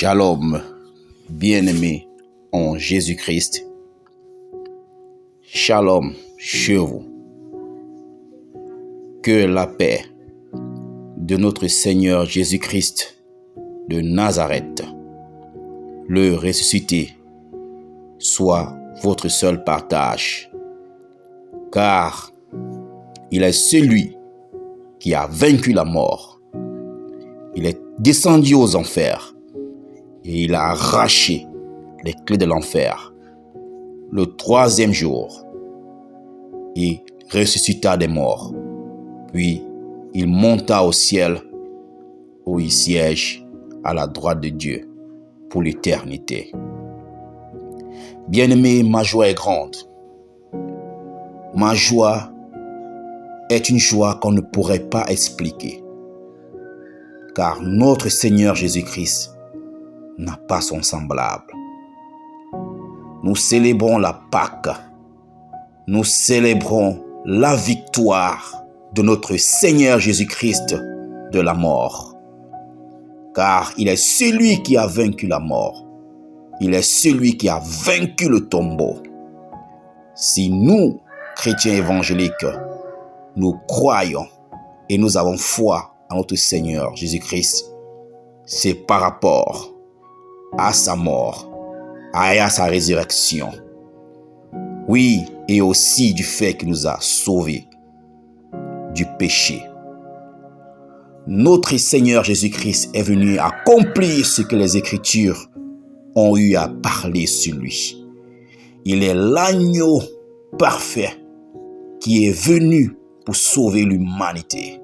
Shalom, bien-aimés en Jésus-Christ. Shalom chez vous. Que la paix de notre Seigneur Jésus-Christ de Nazareth, le ressuscité, soit votre seul partage. Car il est celui qui a vaincu la mort. Il est descendu aux enfers et il a arraché les clés de l'enfer le troisième jour et ressuscita des morts. Puis il monta au ciel où il siège à la droite de Dieu pour l'éternité. Bien-aimé, ma joie est grande. Ma joie est une joie qu'on ne pourrait pas expliquer. Car notre Seigneur Jésus-Christ n'a pas son semblable. Nous célébrons la Pâque. Nous célébrons la victoire de notre Seigneur Jésus-Christ de la mort. Car il est celui qui a vaincu la mort. Il est celui qui a vaincu le tombeau. Si nous, chrétiens évangéliques, nous croyons et nous avons foi en notre Seigneur Jésus-Christ, c'est par rapport à sa mort et à sa résurrection. Oui, et aussi du fait qu'il nous a sauvés du péché. Notre Seigneur Jésus-Christ est venu accomplir ce que les Écritures ont eu à parler sur lui. Il est l'agneau parfait qui est venu pour sauver l'humanité.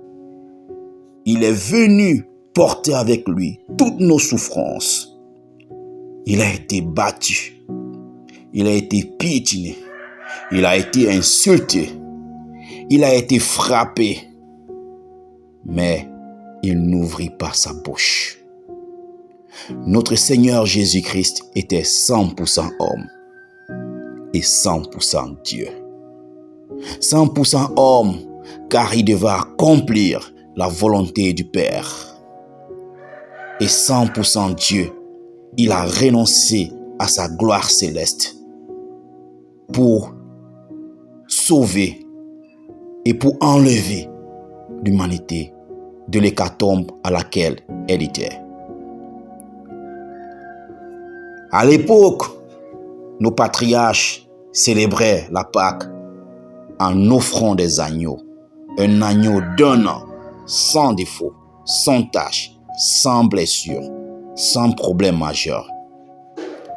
Il est venu porter avec lui toutes nos souffrances. Il a été battu. Il a été piétiné. Il a été insulté. Il a été frappé. Mais il n'ouvrit pas sa bouche. Notre Seigneur Jésus-Christ était 100% homme et 100% Dieu. 100% homme car il devait accomplir la volonté du Père. Et 100% Dieu, il a renoncé à sa gloire céleste pour sauver et pour enlever l'humanité de l'hécatombe à laquelle elle était. À l'époque, nos patriarches célébraient la Pâque en offrant des agneaux. Un agneau d'un an, sans défaut, sans tache, sans blessure, sans problème majeur.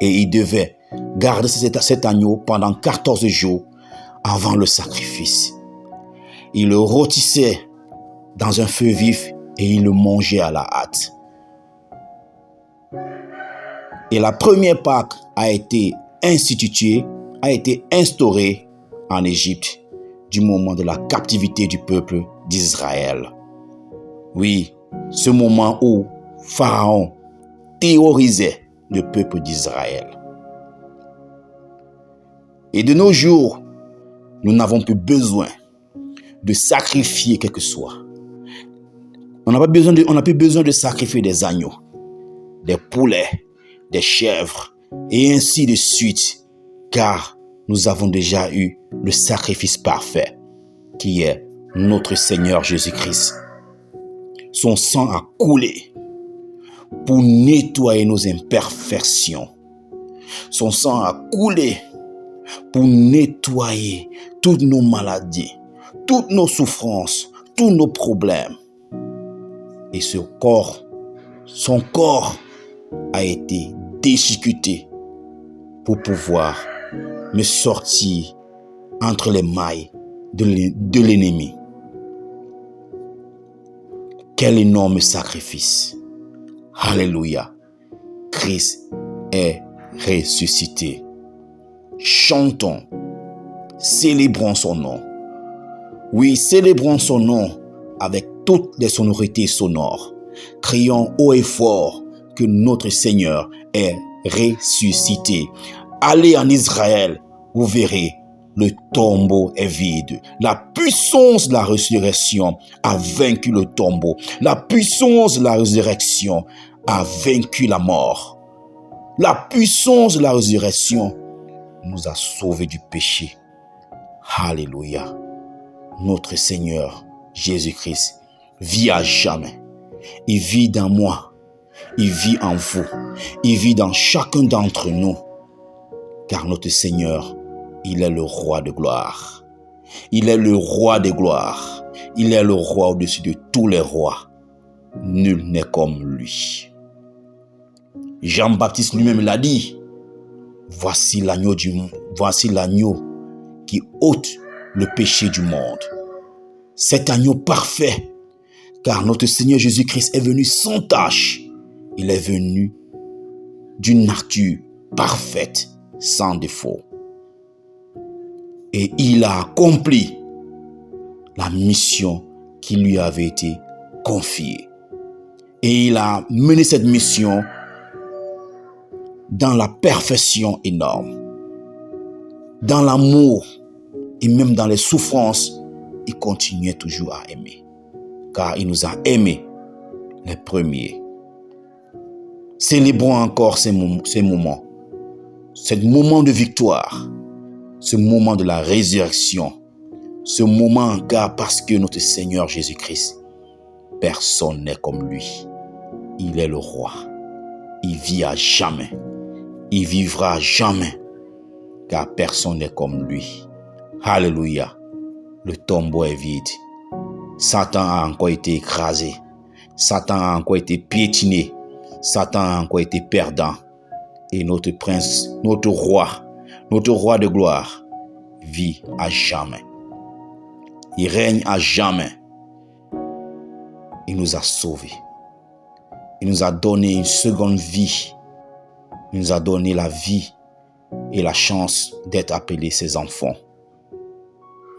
Et il devait garder cet agneau pendant 14 jours avant le sacrifice. Il le rôtissait dans un feu vif et il le mangeait à la hâte. Et la première Pâque a été instituée, a été instaurée en Égypte du moment de la captivité du peuple d'Israël. Oui, ce moment où Pharaon terrorisait le peuple d'Israël. Et de nos jours, nous n'avons plus besoin de sacrifier quelque soit. On n'a plus besoin de sacrifier des agneaux, des poulets, des chèvres et ainsi de suite, car nous avons déjà eu le sacrifice parfait qui est notre Seigneur Jésus-Christ. Son sang a coulé pour nettoyer nos imperfections. Son sang a coulé pour nettoyer toutes nos maladies, toutes nos souffrances, tous nos problèmes. Et son corps a été déchiqueté pour pouvoir me sortir entre les mailles de l'ennemi. Quel énorme sacrifice! Alléluia! Christ est ressuscité. Chantons, célébrons son nom. Oui, célébrons son nom avec toutes les sonorités sonores. Crions haut et fort que notre Seigneur est ressuscité. Allez en Israël, vous verrez, le tombeau est vide. La puissance de la résurrection a vaincu le tombeau. La puissance de la résurrection a vaincu la mort. La puissance de la résurrection nous a sauvés du péché. Alléluia. Notre Seigneur Jésus-Christ vit à jamais. Il vit dans moi. Il vit en vous. Il vit dans chacun d'entre nous. Car notre Seigneur, il est le roi de gloire. Il est le roi de gloire. Il est le roi au-dessus de tous les rois. Nul n'est comme lui. Jean-Baptiste lui-même l'a dit. Voici l'agneau qui ôte le péché du monde. Cet agneau parfait, car notre Seigneur Jésus-Christ est venu sans tache. Il est venu d'une nature parfaite, sans défaut. Et il a accompli la mission qui lui avait été confiée. Et il a mené cette mission dans la perfection énorme, dans l'amour et même dans les souffrances. Il continuait toujours à aimer, car il nous a aimés les premiers. Célébrons encore ces moments, ce moment de victoire, ce moment de la résurrection, ce moment encore parce que notre Seigneur Jésus-Christ, personne n'est comme lui. Il est le roi. Il vit à jamais. Il vivra à jamais, car personne n'est comme lui. Alléluia. Le tombeau est vide. Satan a encore été écrasé. Satan a encore été piétiné. Satan a encore été perdant. Et notre prince, notre roi de gloire, vit à jamais. Il règne à jamais. Il nous a sauvés. Il nous a donné une seconde vie. Il nous a donné la vie et la chance d'être appelés ses enfants.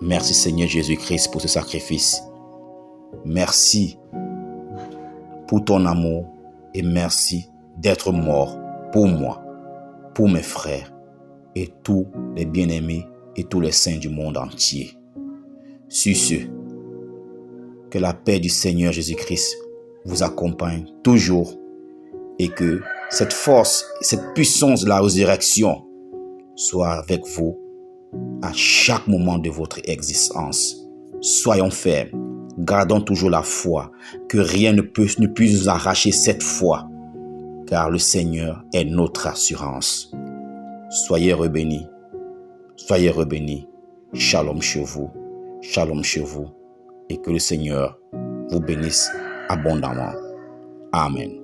Merci Seigneur Jésus-Christ pour ce sacrifice. Merci pour ton amour et merci d'être mort pour moi, pour mes frères et tous les bien-aimés et tous les saints du monde entier. Sur ce, que la paix du Seigneur Jésus-Christ vous accompagne toujours et que cette force, cette puissance de la résurrection soit avec vous à chaque moment de votre existence. Soyons fermes, gardons toujours la foi, que rien ne puisse nous arracher cette foi, car le Seigneur est notre assurance. Soyez rebénis, shalom chez vous, et que le Seigneur vous bénisse abondamment. Amen.